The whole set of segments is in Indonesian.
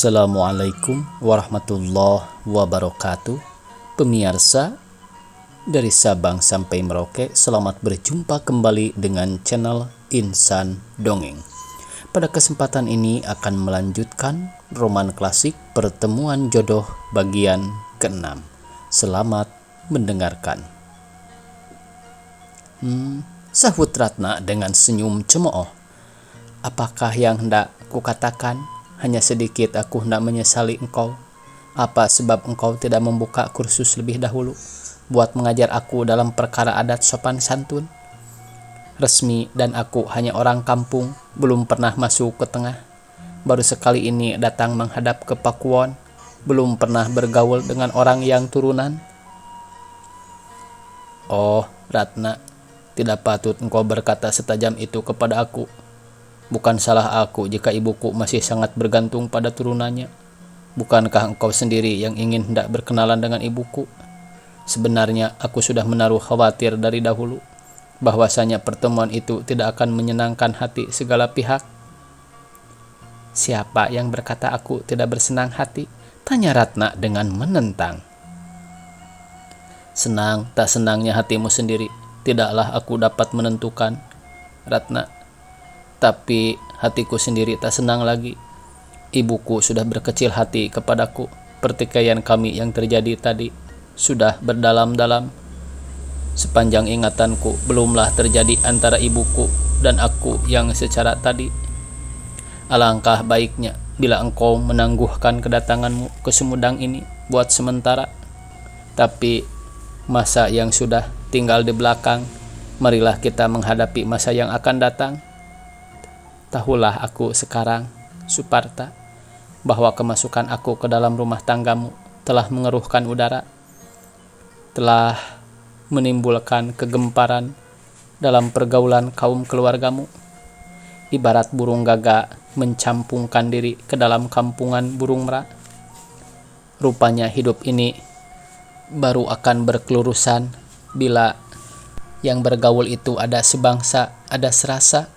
Assalamualaikum warahmatullahi wabarakatuh. Pemirsa dari Sabang sampai Merauke, selamat berjumpa kembali dengan channel Insan Dongeng. Pada kesempatan ini akan melanjutkan roman klasik Pertemuan Jodoh bagian ke-6. Selamat mendengarkan. Sahut Ratna dengan senyum cemooh. Apakah yang hendak kukatakan? Hanya sedikit aku hendak menyesali engkau. Apa sebab engkau tidak membuka kursus lebih dahulu buat mengajar aku dalam perkara adat sopan santun? Resmi dan aku hanya orang kampung, belum pernah masuk ke tengah. Baru sekali ini datang menghadap ke Pakuwon, belum pernah bergaul dengan orang yang turunan. Oh, Ratna, tidak patut engkau berkata setajam itu kepada aku. Bukan salah aku jika ibuku masih sangat bergantung pada turunannya. Bukankah engkau sendiri yang ingin hendak berkenalan dengan ibuku? Sebenarnya aku sudah menaruh khawatir dari dahulu bahwasanya pertemuan itu tidak akan menyenangkan hati segala pihak. Siapa yang berkata aku tidak bersenang hati? Tanya Ratna dengan menentang. Senang tak senangnya hatimu sendiri, tidaklah aku dapat menentukan, Ratna. Tapi hatiku sendiri tak senang lagi. Ibuku sudah berkecil hati kepadaku. Pertikaian kami yang terjadi tadi sudah berdalam-dalam. Sepanjang ingatanku belumlah terjadi antara ibuku dan aku yang secara tadi. Alangkah baiknya bila engkau menangguhkan kedatanganmu ke Sumedang ini buat sementara. Tapi masa yang sudah tinggal di belakang, marilah kita menghadapi masa yang akan datang. Tahulah aku sekarang, Suparta, bahwa kemasukan aku ke dalam rumah tanggamu telah mengeruhkan udara, telah menimbulkan kegemparan dalam pergaulan kaum keluargamu. Ibarat burung gagak mencampungkan diri ke dalam kampungan burung merak. Rupanya hidup ini baru akan berkelurusan bila yang bergaul itu ada sebangsa, ada serasa.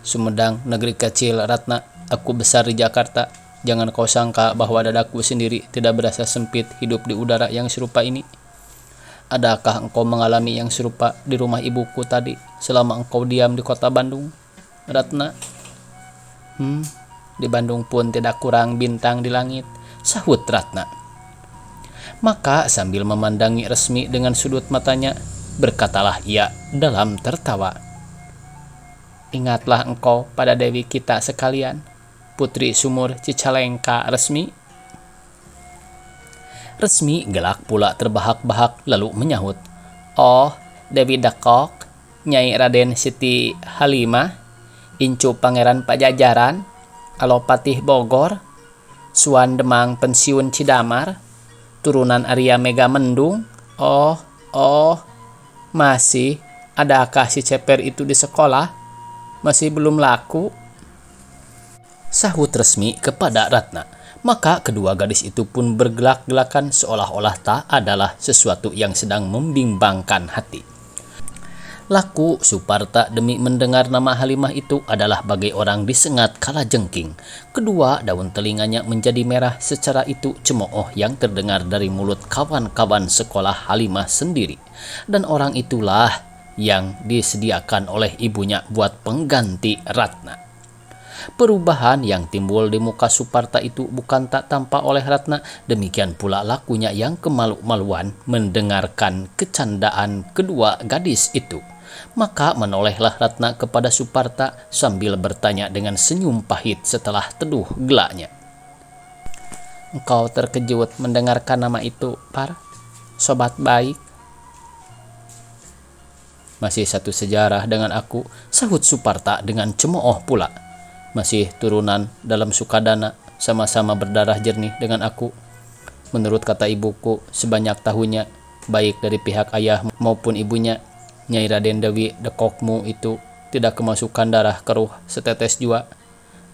Sumedang, negeri kecil, Ratna. Aku besar di Jakarta. Jangan kau sangka bahwa dadaku sendiri tidak berasa sempit hidup di udara yang serupa ini. Adakah engkau mengalami yang serupa di rumah ibuku tadi selama engkau diam di kota Bandung, Ratna? Di Bandung pun tidak kurang bintang di langit, sahut Ratna. Maka sambil memandangi Resmi dengan sudut matanya, berkatalah ia dalam tertawa. Ingatlah engkau pada Dewi kita sekalian, Putri Sumur Cicalengka, Resmi. Resmi gelak pula terbahak-bahak lalu menyahut. Oh, Dewi Dekok, Nyai Raden Siti Halimah, Incu Pangeran Pajajaran, Alopatih Bogor, Suan Demang Pensiun Cidamar, turunan Arya Mega Mendung. Oh, masih adakah si ceper itu di sekolah? Masih belum laku, sahut Resmi kepada Ratna. Maka kedua gadis itu pun bergelak-gelakan seolah-olah tak adalah sesuatu yang sedang membimbangkan hati. Laku Suparta demi mendengar nama Halimah itu adalah bagai orang disengat kalajengking. Kedua daun telinganya menjadi merah, secara itu cemooh yang terdengar dari mulut kawan-kawan sekolah Halimah sendiri. Dan orang itulah yang disediakan oleh ibunya buat pengganti Ratna. Perubahan yang timbul di muka Suparta itu bukan tak tampak oleh Ratna, demikian pula lakunya yang kemalu-maluan mendengarkan kecandaan kedua gadis itu. Maka menolehlah Ratna kepada Suparta sambil bertanya dengan senyum pahit setelah teduh gelaknya. Engkau terkejut mendengarkan nama itu, Par? Sobat baik? Masih satu sejarah dengan aku, sahut Suparta dengan cemooh pula. Masih turunan dalam Sukadana, sama-sama berdarah jernih dengan aku. Menurut kata ibuku, sebanyak tahunnya, baik dari pihak ayah maupun ibunya, Nyai Raden Dewi Dekokmu itu tidak kemasukan darah keruh setetes jua.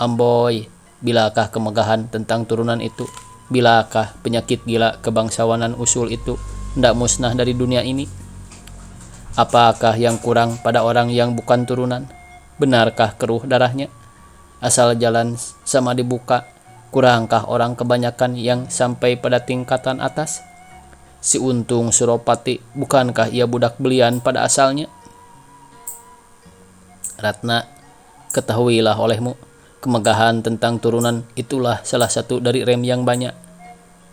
Amboy, bilakah kemegahan tentang turunan itu? Bilakah penyakit gila kebangsawanan usul itu hendak musnah dari dunia ini? Apakah yang kurang pada orang yang bukan turunan? Benarkah keruh darahnya? Asal jalan sama dibuka, Kurangkah orang kebanyakan yang sampai pada tingkatan atas? Si Untung Suropati, bukankah ia budak belian pada asalnya? Ratna, ketahuilah olehmu, kemegahan tentang turunan itulah salah satu dari rem yang banyak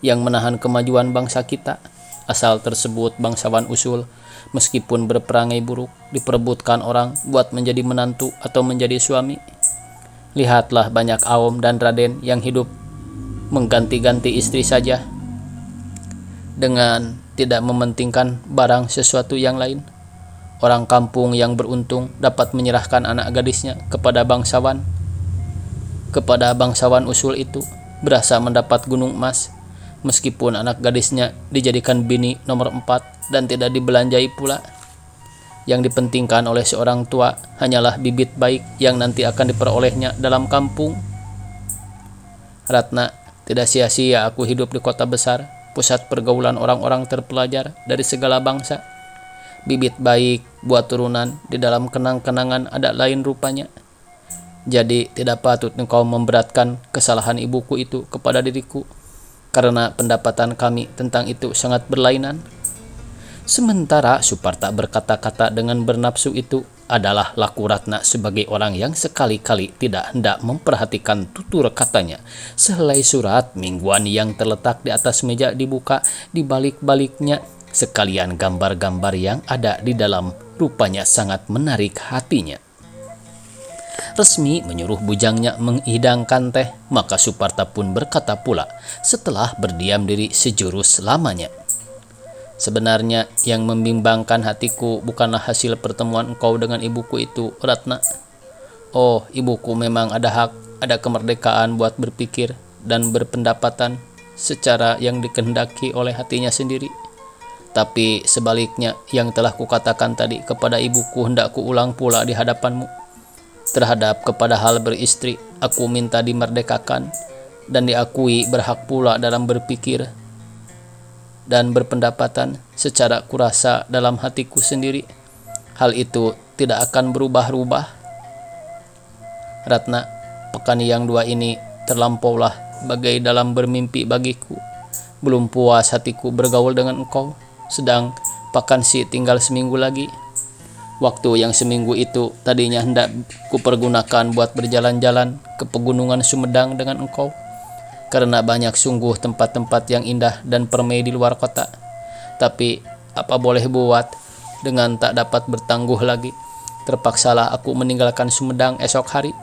yang menahan kemajuan bangsa kita. Asal tersebut bangsawan usul, meskipun berperangai buruk, diperebutkan orang buat menjadi menantu atau menjadi suami. Lihatlah banyak Aom dan Raden yang hidup mengganti-ganti istri saja dengan tidak mementingkan barang sesuatu yang lain. Orang kampung yang beruntung dapat menyerahkan anak gadisnya kepada bangsawan usul itu, berasa mendapat gunung emas, meskipun anak gadisnya dijadikan bini nomor 4 dan tidak dibelanjai pula. Yang dipentingkan oleh seorang tua hanyalah bibit baik yang nanti akan diperolehnya dalam kampung. Ratna, tidak sia-sia aku hidup di kota besar, pusat pergaulan orang-orang terpelajar dari segala bangsa. Bibit baik buat turunan di dalam kenang-kenangan ada lain rupanya. Jadi tidak patut engkau memberatkan kesalahan ibuku itu kepada diriku, karena pendapatan kami tentang itu sangat berlainan. Sementara Suparta berkata-kata dengan bernafsu itu adalah laku Ratna sebagai orang yang sekali-kali tidak hendak memperhatikan tutur katanya. Sehelai surat mingguan yang terletak di atas meja dibuka, di balik-baliknya sekalian gambar-gambar yang ada di dalam rupanya sangat menarik hatinya. Resmi menyuruh bujangnya menghidangkan teh, maka Suparta pun berkata pula setelah berdiam diri sejurus lamanya. Sebenarnya yang membimbangkan hatiku bukanlah hasil pertemuan engkau dengan ibuku itu, Ratna. Oh, ibuku memang ada hak, ada kemerdekaan buat berpikir dan berpendapatan secara yang dikehendaki oleh hatinya sendiri. Tapi sebaliknya yang telah kukatakan tadi kepada ibuku hendak kuulang pula di hadapanmu. Terhadap kepada hal beristri, aku minta dimerdekakan dan diakui berhak pula dalam berpikir dan berpendapatan secara kurasa dalam hatiku sendiri. Hal itu tidak akan berubah-ubah. Ratna, pekan yang 2 ini terlampaulah bagai dalam bermimpi bagiku. Belum puas hatiku bergaul dengan engkau, sedang pakansi tinggal seminggu lagi. Waktu yang seminggu itu tadinya hendak kupergunakan buat berjalan-jalan ke pegunungan Sumedang dengan engkau, karena banyak sungguh tempat-tempat yang indah dan permai di luar kota. Tapi apa boleh buat, dengan tak dapat bertangguh lagi, terpaksalah aku meninggalkan Sumedang esok hari.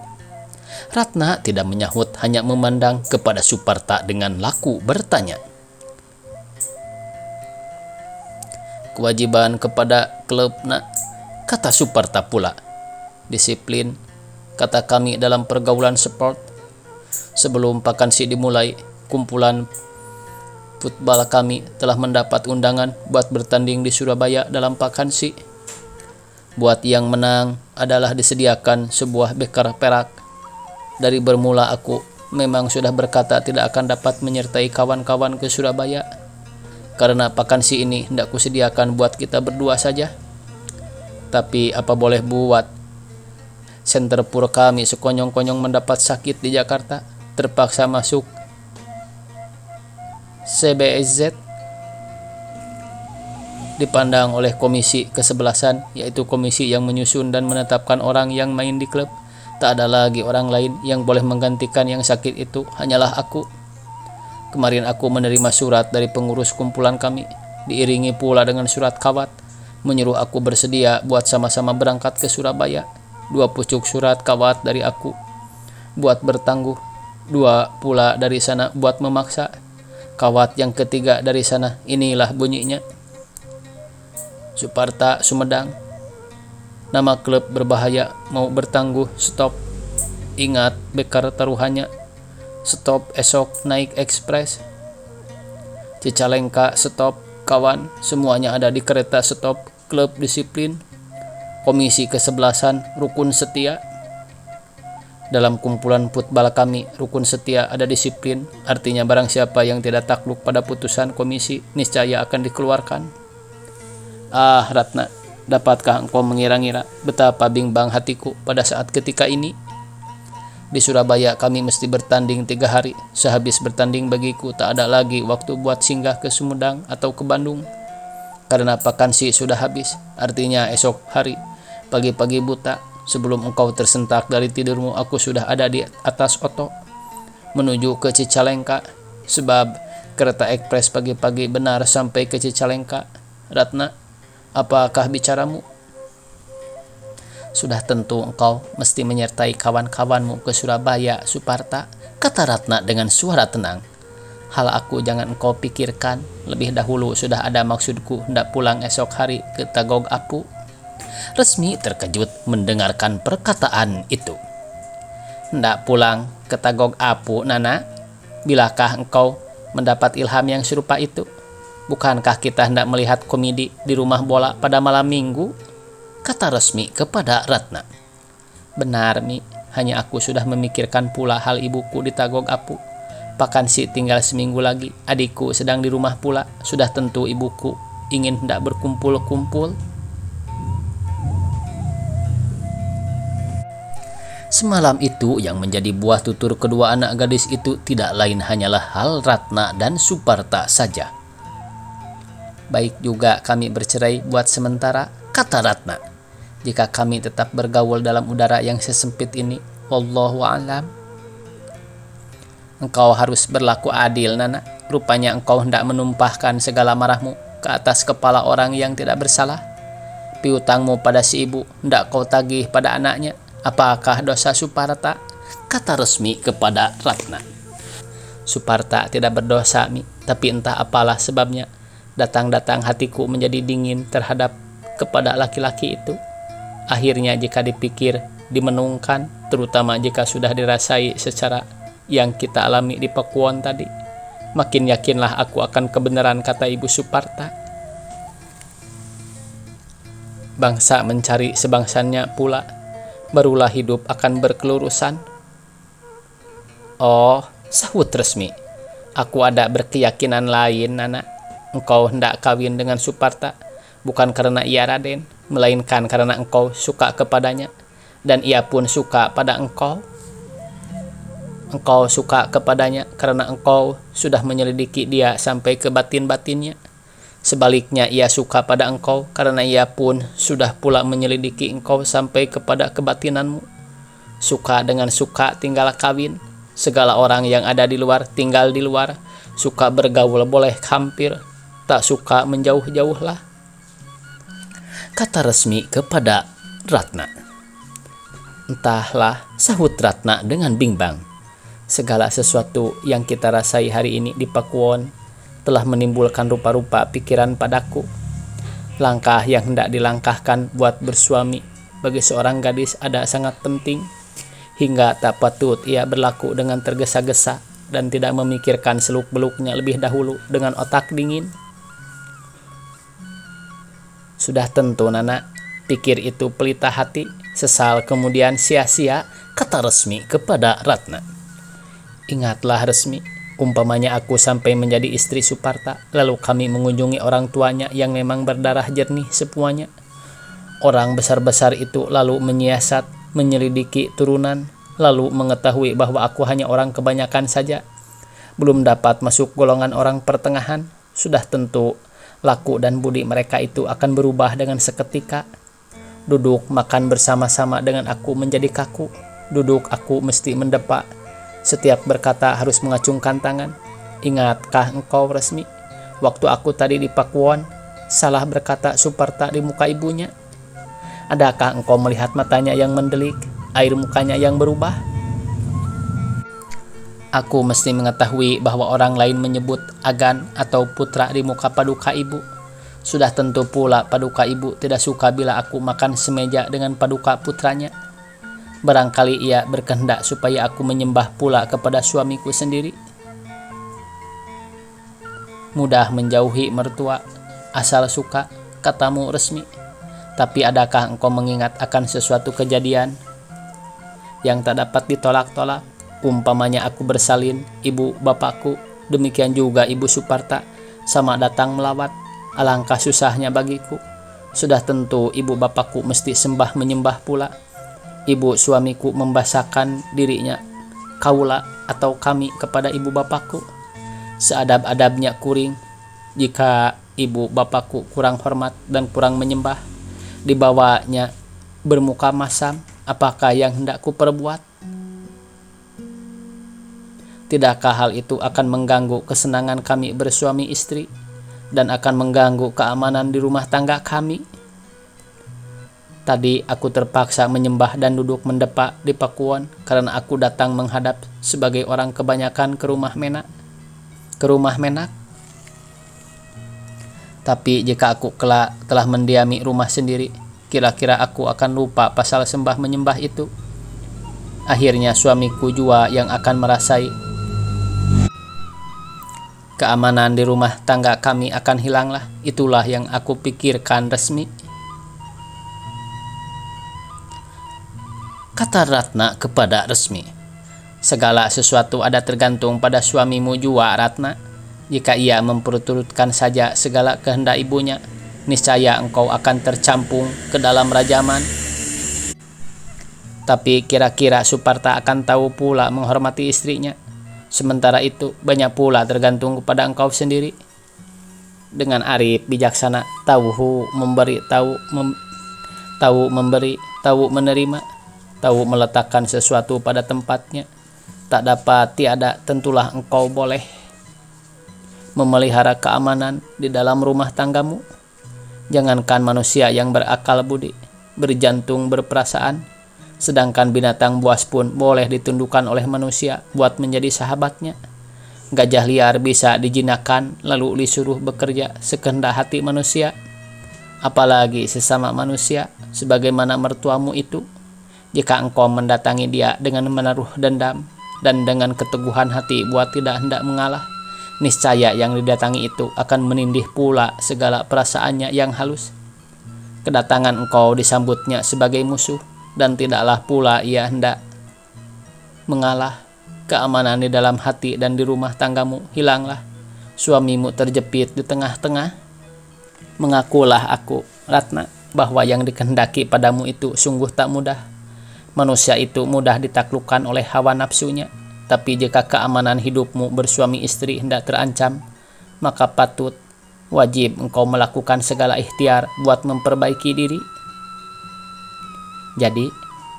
Ratna tidak menyahut, hanya memandang kepada Suparta dengan laku bertanya. Kewajiban kepada klub, nak, kata Suparta pula. Disiplin, kata kami dalam pergaulan sport. Sebelum pakansi dimulai, kumpulan futbal kami telah mendapat undangan buat bertanding di Surabaya dalam pakansi. Buat yang menang adalah disediakan sebuah beker perak. Dari bermula aku memang sudah berkata tidak akan dapat menyertai kawan-kawan ke Surabaya, karena pakansi ini hendak kusediakan buat kita berdua saja. Tapi apa boleh buat, senter pur kami sekonyong-konyong mendapat sakit di Jakarta, terpaksa masuk CBSZ. Dipandang oleh komisi ke-11, yaitu komisi yang menyusun dan menetapkan orang yang main di klub. Tak ada lagi orang lain yang boleh menggantikan yang sakit itu, hanyalah aku. Kemarin aku menerima surat dari pengurus kumpulan kami, diiringi pula dengan surat kawat, menyuruh aku bersedia buat sama-sama berangkat ke Surabaya. 2 pucuk surat kawat dari aku buat bertangguh, 2 pula dari sana buat memaksa. Kawat yang ketiga dari sana, inilah bunyinya. Suparta, Sumedang. Nama klub berbahaya, mau bertangguh, stop. Ingat bekar taruhannya. Stop esok naik ekspres. Cicalengka, stop. Kawan, semuanya ada di kereta, stop. Klub disiplin. Komisi ke-11, rukun setia. Dalam kumpulan futbal kami, rukun setia ada disiplin. Artinya barang siapa yang tidak takluk pada putusan komisi, niscaya akan dikeluarkan. Ah, Ratna, dapatkah engkau mengira-ngira betapa bimbang hatiku pada saat ketika ini? Di Surabaya kami mesti bertanding 3 hari. Sehabis bertanding bagiku tak ada lagi waktu buat singgah ke Sumedang atau ke Bandung. Karena vakansi sudah habis, artinya esok hari, pagi-pagi buta, sebelum engkau tersentak dari tidurmu, aku sudah ada di atas oto, menuju ke Cicalengka. Sebab kereta ekspres pagi-pagi benar sampai ke Cicalengka. Ratna, apakah bicaramu? Sudah tentu engkau mesti menyertai kawan-kawanmu ke Surabaya, Suparta, kata Ratna dengan suara tenang. Hal aku jangan engkau pikirkan, lebih dahulu sudah ada maksudku hendak pulang esok hari ke Tagog Apu. Resmi terkejut mendengarkan perkataan itu. Hendak pulang ke Tagog Apu, Nana? Bilakah engkau mendapat ilham yang serupa itu? Bukankah kita hendak melihat komedi di rumah bola pada malam minggu? Kata Resmi kepada Ratna. Benar, Mi. Hanya aku sudah memikirkan pula hal ibuku di Tagog Apu. Vakansi tinggal seminggu lagi. Adikku sedang di rumah pula. Sudah tentu ibuku ingin hendak berkumpul-kumpul. Semalam itu yang menjadi buah tutur kedua anak gadis itu tidak lain hanyalah hal Ratna dan Suparta saja. Baik juga kami bercerai buat sementara, kata Ratna. Jika kami tetap bergaul dalam udara yang sesempit ini, wallahu a'lam. Engkau harus berlaku adil, Nana. Rupanya engkau hendak menumpahkan segala marahmu ke atas kepala orang yang tidak bersalah. Piutangmu pada si ibu hendak kau tagih pada anaknya. Apakah dosa Suparta? Kata Resmi kepada Ratna. Suparta tidak berdosa, Mi. Tapi entah apalah sebabnya, datang-datang hatiku menjadi dingin terhadap kepada laki-laki itu. Akhirnya jika dipikir, dimenungkan, terutama jika sudah dirasai secara yang kita alami di Pakuwon tadi, makin yakinlah aku akan kebenaran kata Ibu Suparta. Bangsa mencari sebangsannya pula, barulah hidup akan berkelurusan. Oh, sahut Resmi. Aku ada berkeyakinan lain, Nana. Engkau hendak kawin dengan Suparta, bukan karena ia Raden, melainkan karena engkau suka kepadanya, dan ia pun suka pada engkau. Engkau suka kepadanya karena engkau sudah menyelidiki dia sampai ke batin-batinnya. Sebaliknya ia suka pada engkau karena ia pun sudah pula menyelidiki engkau sampai kepada kebatinanmu. Suka dengan suka tinggal kawin. Segala orang yang ada di luar tinggal di luar. Suka bergaul boleh hampir, tak suka menjauh-jauhlah, kata Resmi kepada Ratna. Entahlah, sahut Ratna dengan bimbang. Segala sesuatu yang kita rasai hari ini di Pakuwon telah menimbulkan rupa-rupa pikiran padaku. Langkah yang hendak dilangkahkan buat bersuami bagi seorang gadis ada sangat penting, hingga tak patut ia berlaku dengan tergesa-gesa dan tidak memikirkan seluk-beluknya lebih dahulu dengan otak dingin. Sudah tentu, Nana, pikir itu pelita hati, sesal kemudian sia-sia, kata Resmi kepada Ratna. Ingatlah Resmi, umpamanya aku sampai menjadi istri Suparta, lalu kami mengunjungi orang tuanya yang memang berdarah jernih sepuanya. Orang besar-besar itu lalu menyiasat, menyelidiki turunan, lalu mengetahui bahwa aku hanya orang kebanyakan saja, belum dapat masuk golongan orang pertengahan. Sudah tentu laku dan budi mereka itu akan berubah dengan seketika. Duduk makan bersama-sama dengan aku menjadi kaku. Duduk aku mesti mendepak. Setiap berkata harus mengacungkan tangan. Ingatkah engkau Resmi, waktu aku tadi di Pakuwon, salah berkata Suparta di muka ibunya? Adakah engkau melihat matanya yang mendelik, air mukanya yang berubah? Aku mesti mengetahui bahwa orang lain menyebut Agan atau Putra di muka paduka ibu. Sudah tentu pula paduka ibu tidak suka bila aku makan semeja dengan paduka putranya. Barangkali ia berkehendak supaya aku menyembah pula kepada suamiku sendiri. Mudah menjauhi mertua, asal suka, katamu Resmi. Tapi adakah engkau mengingat akan sesuatu kejadian yang tak dapat ditolak-tolak? Umpamanya aku bersalin, ibu bapakku, demikian juga ibu Suparta, sama datang melawat. Alangkah susahnya bagiku. Sudah tentu ibu bapakku mesti sembah menyembah pula. ibu suamiku membasahkan dirinya, kaula atau kami kepada ibu bapakku. Seadab-adabnya kuring, jika ibu bapakku kurang hormat dan kurang menyembah, dibawanya bermuka masam, apakah yang hendak ku perbuat? Tidakkah hal itu akan mengganggu kesenangan kami bersuami istri dan akan mengganggu keamanan di rumah tangga kami? Tadi aku terpaksa menyembah dan duduk mendepak di pakuan karena aku datang menghadap sebagai orang kebanyakan ke rumah Menak. Tapi jika aku kelak telah mendiami rumah sendiri, kira-kira aku akan lupa pasal sembah menyembah itu. Akhirnya suamiku jua yang akan merasai. Keamanan di rumah tangga kami akan hilanglah. Itulah yang aku pikirkan, Resmi. Kata Ratna kepada Resmi. Segala sesuatu ada tergantung pada suamimu jua, Ratna. Jika ia memperturutkan saja segala kehendak ibunya, niscaya engkau akan tercampung ke dalam rajaman. Tapi kira-kira Suparta akan tahu pula menghormati istrinya. Sementara itu banyak pula tergantung kepada engkau sendiri. Dengan arif bijaksana, tahu memberi, tahu memberi, tahu menerima, tahu meletakkan sesuatu pada tempatnya. Tak dapat tiada, tentulah engkau boleh memelihara keamanan di dalam rumah tanggamu. Jangankan manusia yang berakal budi, berjantung, berperasaan, sedangkan binatang buas pun boleh ditundukkan oleh manusia buat menjadi sahabatnya. Gajah liar bisa dijinakan lalu disuruh bekerja sekehendak hati manusia. Apalagi sesama manusia sebagaimana mertuamu itu. Jika engkau mendatangi dia dengan menaruh dendam dan dengan keteguhan hati buat tidak hendak mengalah, niscaya yang didatangi itu akan menindih pula segala perasaannya yang halus. Kedatangan engkau disambutnya sebagai musuh, dan tidaklah pula ia hendak mengalah. Keamanan di dalam hati dan di rumah tanggamu hilanglah. Suamimu terjepit di tengah-tengah. Mengakulah aku, Ratna, bahwa yang dikehendaki padamu itu sungguh tak mudah. Manusia itu mudah ditaklukkan oleh hawa nafsunya. Tapi jika keamanan hidupmu bersuami istri hendak terancam, maka patut, wajib engkau melakukan segala ikhtiar buat memperbaiki diri. Jadi,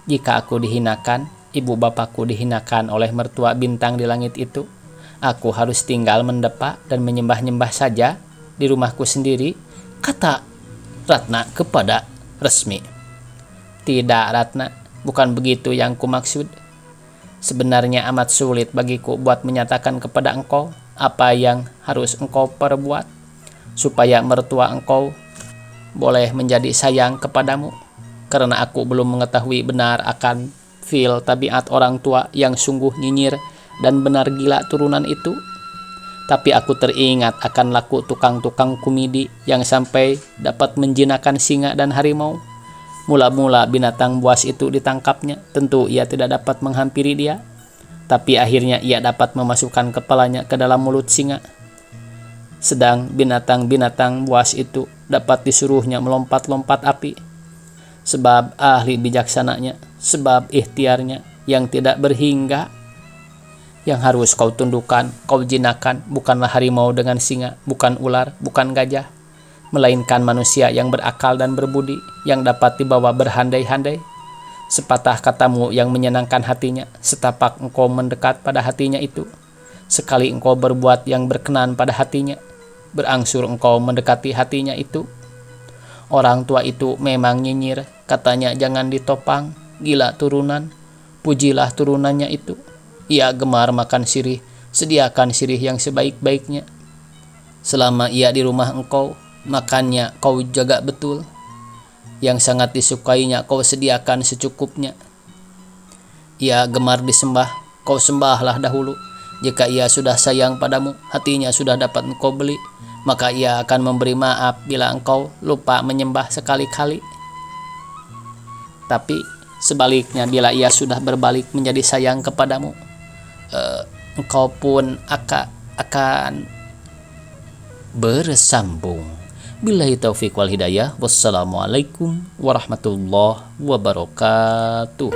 jika aku dihinakan, ibu bapakku dihinakan oleh mertua bintang di langit itu, aku harus tinggal mendepak dan menyembah-nyembah saja di rumahku sendiri, kata Ratna kepada Resmi. Tidak, Ratna, bukan begitu yang kumaksud. Sebenarnya amat sulit bagiku buat menyatakan kepada engkau apa yang harus engkau perbuat supaya mertua engkau boleh menjadi sayang kepadamu. Karena aku belum mengetahui benar akan feel tabiat orang tua yang sungguh nyinyir dan benar gila turunan itu. Tapi aku teringat akan laku tukang-tukang kumidi yang sampai dapat menjinakkan singa dan harimau. Mula-mula binatang buas itu ditangkapnya, tentu ia tidak dapat menghampiri dia. Tapi akhirnya ia dapat memasukkan kepalanya ke dalam mulut singa. Sedang binatang-binatang buas itu dapat disuruhnya melompat-lompat api. Sebab ahli bijaksananya, sebab ikhtiarnya yang tidak berhingga. Yang harus kau tundukkan, kau jinakan, bukanlah harimau dengan singa, bukan ular, bukan gajah, melainkan manusia yang berakal dan berbudi, yang dapat dibawa berhandai-handai. Sepatah katamu yang menyenangkan hatinya, setapak engkau mendekat pada hatinya itu. Sekali engkau berbuat yang berkenan pada hatinya, berangsur engkau mendekati hatinya itu. Orang tua itu memang nyinyir, katanya jangan ditopang, gila turunan, pujilah turunannya itu. Ia gemar makan sirih, sediakan sirih yang sebaik-baiknya. Selama ia di rumah engkau, makannya kau jaga betul. Yang sangat disukainya kau sediakan secukupnya. Ia gemar disembah, kau sembahlah dahulu. Jika ia sudah sayang padamu, hatinya sudah dapat engkau beli, maka ia akan memberi maaf bila engkau lupa menyembah sekali-kali. Tapi sebaliknya bila ia sudah berbalik menjadi sayang kepadamu, engkau pun akan bersambung Billahi taufiq wal hidayah. Wassalamualaikum warahmatullahi wabarakatuh.